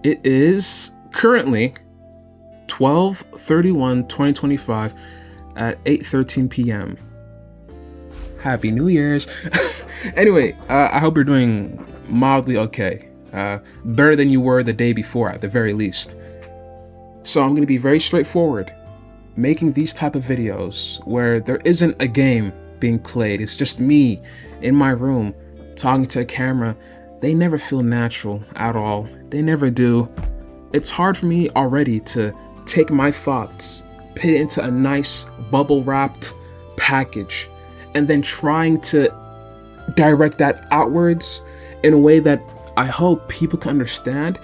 It is currently 12/31/2025 at 8:13 p.m. Happy New Year's. Anyway, I hope you're doing mildly okay. Better than you were the day before at the very least. So I'm going to be very straightforward. Making these type of videos where there isn't a game being played, it's just me in my room talking to a camera, they never feel natural at all. They never do. It's hard for me already to take my thoughts, put it into a nice bubble wrapped package, and then trying to direct that outwards in a way that I hope people can understand.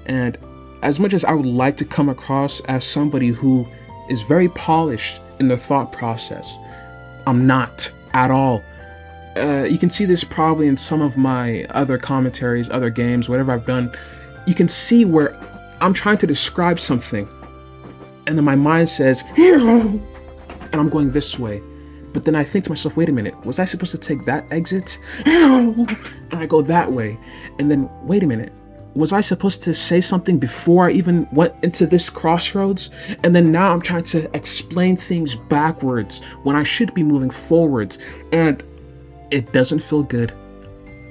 And as much as I would like to come across as somebody who is very polished in the thought process, I'm not at all. You can see this probably in some of my other commentaries, other games, whatever I've done. You can see where I'm trying to describe something, and then my mind says, and I'm going this way. But then I think to myself, wait a minute, was I supposed to take that exit? And I go that way. And then, wait a minute, was I supposed to say something before I even went into this crossroads? And then now I'm trying to explain things backwards when I should be moving forwards. And it doesn't feel good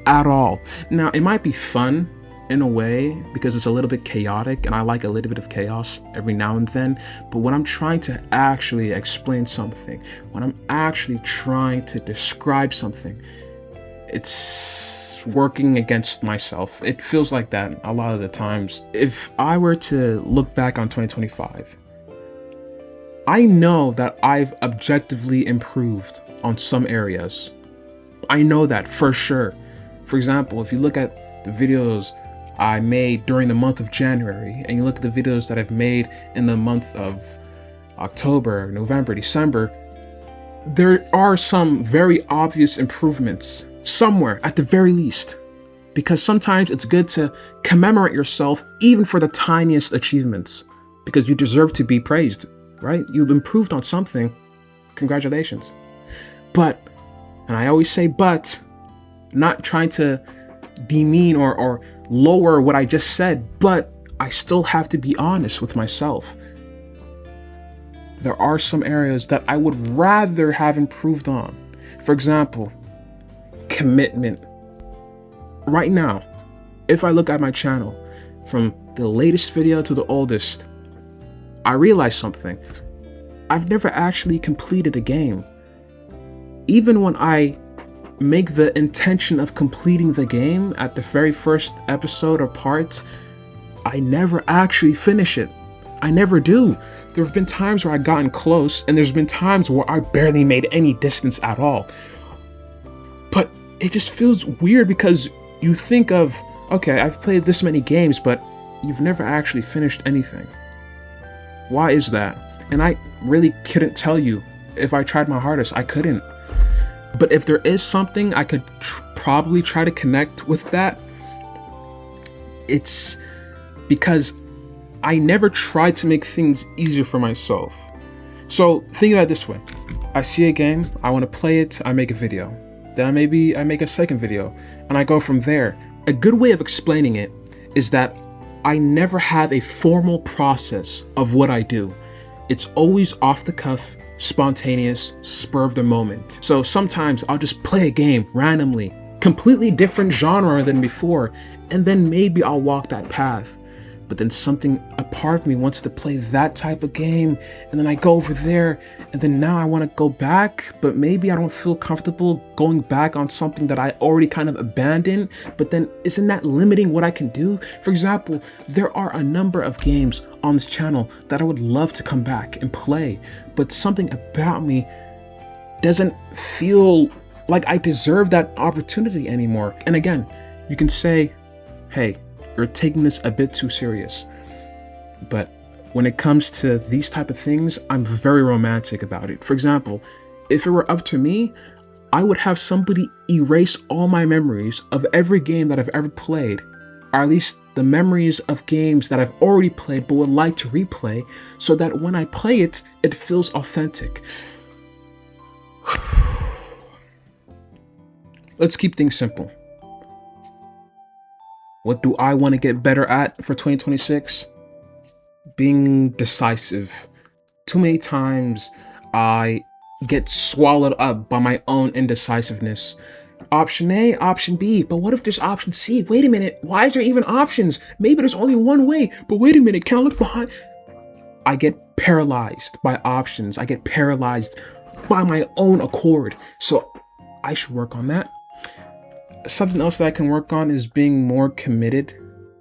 at all. Now, it might be fun in a way because it's a little bit chaotic and I like a little bit of chaos every now and then. But when I'm trying to actually explain something, when I'm actually trying to describe something, it's working against myself. It feels like that a lot of the times. If I were to look back on 2025, I know that I've objectively improved on some areas. I know that for sure. For example, if you look at the videos I made during the month of January, and you look at the videos that I've made in the month of October, November, December, there are some very obvious improvements somewhere at the very least. Because sometimes it's good to commemorate yourself even for the tiniest achievements, because you deserve to be praised, right? You've improved on something. Congratulations. But, and I always say but, not trying to demean or lower what I just said, but I still have to be honest with myself. There are some areas that I would rather have improved on. For example, commitment. Right now, if I look at my channel, from the latest video to the oldest, I realize something. I've never actually completed a game. Even when I make the intention of completing the game at the very first episode or part, I never actually finish it. I never do. There have been times where I've gotten close, and there's been times where I barely made any distance at all. But it just feels weird because you think of, okay, I've played this many games, but you've never actually finished anything. Why is that? And I really couldn't tell you. If I tried my hardest, I couldn't. But if there is something I could probably try to connect with that, it's because I never tried to make things easier for myself. So think about it this way. I see a game, I want to play it, I make a video. Then maybe I make a second video, and I go from there. A good way of explaining it is that I never have a formal process of what I do. It's always off the cuff, spontaneous, spur of the moment. So sometimes I'll just play a game randomly, completely different genre than before, and then maybe I'll walk that path. But then a part of me wants to play that type of game, and then I go over there, and then now I want to go back, but maybe I don't feel comfortable going back on something that I already kind of abandoned. But then isn't that limiting what I can do? For example, there are a number of games on this channel that I would love to come back and play, but something about me doesn't feel like I deserve that opportunity anymore. And again, you can say, hey, you're taking this a bit too serious. But when it comes to these type of things, I'm very romantic about it. For example, if it were up to me, I would have somebody erase all my memories of every game that I've ever played, or at least the memories of games that I've already played but would like to replay, so that when I play it, it feels authentic. Let's keep things simple. What do I want to get better at for 2026? Being decisive. Too many times I get swallowed up by my own indecisiveness. Option A, option B, but what if there's option C? Wait a minute, why is there even options? Maybe there's only one way, but wait a minute, can I look behind? I get paralyzed by options. I get paralyzed by my own accord. So I should work on that. Something else that I can work on is being more committed,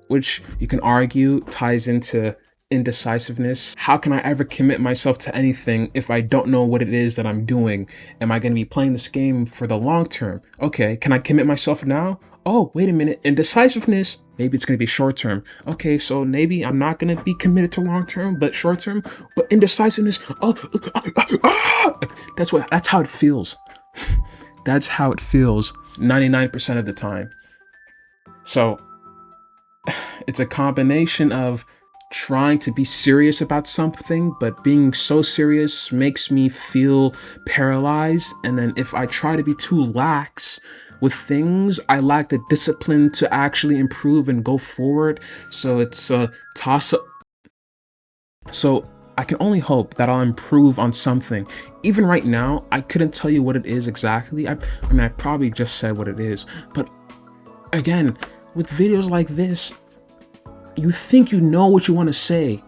which you can argue ties into indecisiveness. How can I ever commit myself to anything if I don't know what it is that I'm doing? Am I going to be playing this game for the long term? Okay, can I commit myself now? Oh, wait a minute, indecisiveness. Maybe it's going to be short term. Okay, so maybe I'm not going to be committed to long term, but short term. But indecisiveness. That's how it feels. That's how it feels 99% of the time. So it's a combination of trying to be serious about something, but being so serious makes me feel paralyzed. And then if I try to be too lax with things, I lack the discipline to actually improve and go forward. So it's a toss up. So I can only hope that I'll improve on something. Even right now, I couldn't tell you what it is exactly. I mean, I probably just said what it is, but again, with videos like this, you think you know what you want to say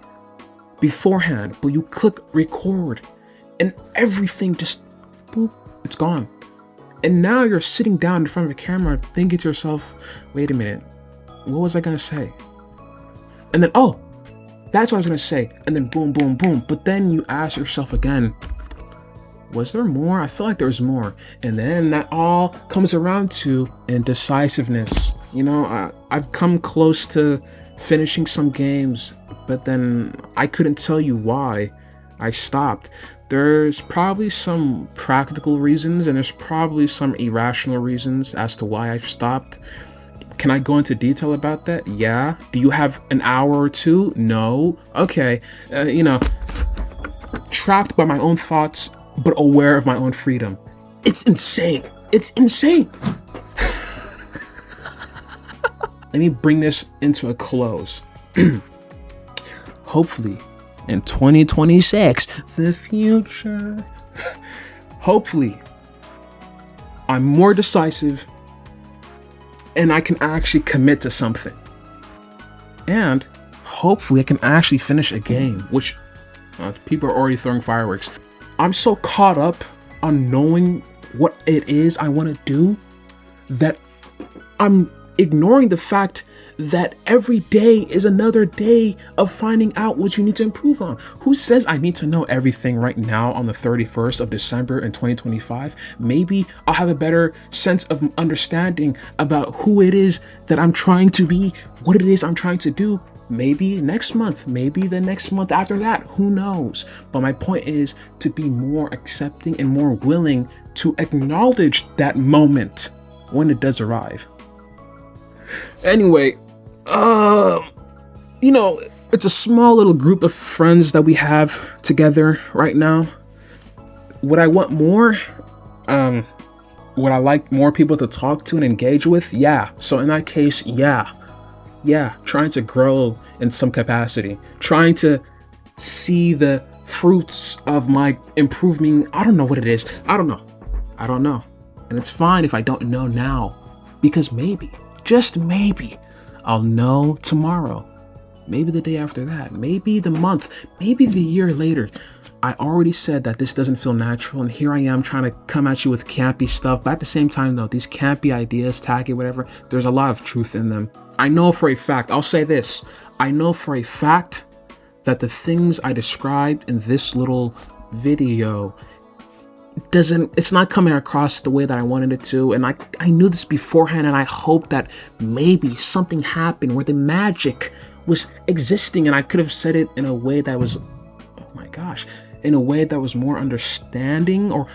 beforehand, but you click record and everything just, boop, it's gone. And now you're sitting down in front of a camera thinking to yourself, wait a minute, what was I going to say? And then, oh, that's what I was going to say. And then boom, boom, boom. But then you ask yourself again, was there more? I feel like there's more. And then that all comes around to indecisiveness. You know, I've come close to finishing some games, but then I couldn't tell you why I stopped. There's probably some practical reasons and there's probably some irrational reasons as to why I've stopped. Can I go into detail about that? Yeah. Do you have an hour or two? No. Okay. Trapped by my own thoughts, but aware of my own freedom. It's insane. It's insane. Let me bring this into a close. Hopefully, in 2026, the future, hopefully, I'm more decisive and I can actually commit to something. And hopefully I can actually finish a game, which people are already throwing fireworks. I'm so caught up on knowing what it is I want to do that I'm ignoring the fact that every day is another day of finding out what you need to improve on. Who says I need to know everything right now on the 31st of December in 2025? Maybe I'll have a better sense of understanding about who it is that I'm trying to be, what it is I'm trying to do. Maybe next month, maybe the next month after that, who knows? But my point is to be more accepting and more willing to acknowledge that moment when it does arrive. Anyway, it's a small little group of friends that we have together right now. Would I want more? Would I like more people to talk to and engage with? Yeah. So in that case, yeah, trying to grow in some capacity, trying to see the fruits of my improvement. I don't know what it is. I don't know. And it's fine if I don't know now, because maybe, just maybe, I'll know tomorrow, maybe the day after that, maybe the month, maybe the year later. I already said that this doesn't feel natural, and here I am trying to come at you with campy stuff, but at the same time though, these campy ideas, tacky, whatever, there's a lot of truth in them. I know for a fact, I'll say this, I know for a fact that the things I described in this little video it's not coming across the way that I wanted it to, and I knew this beforehand, and I hope that maybe something happened where the magic was existing and I could have said it in a way that was, oh my gosh, in a way that was more understanding, or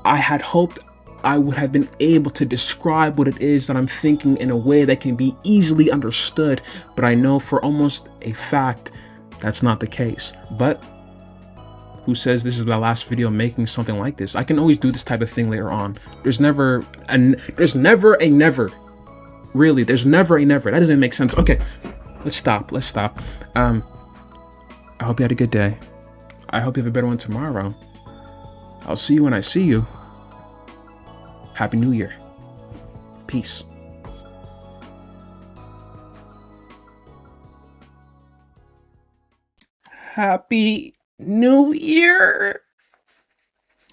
I had hoped I would have been able to describe what it is that I'm thinking in a way that can be easily understood, but I know for almost a fact that's not the case. But who says this is my last video making something like this? I can always do this type of thing later on. There's never a never. Really, there's never a never. That doesn't make sense. Okay, let's stop. Let's stop. I hope you had a good day. I hope you have a better one tomorrow. I'll see you when I see you. Happy New Year. Peace. Happy New Year.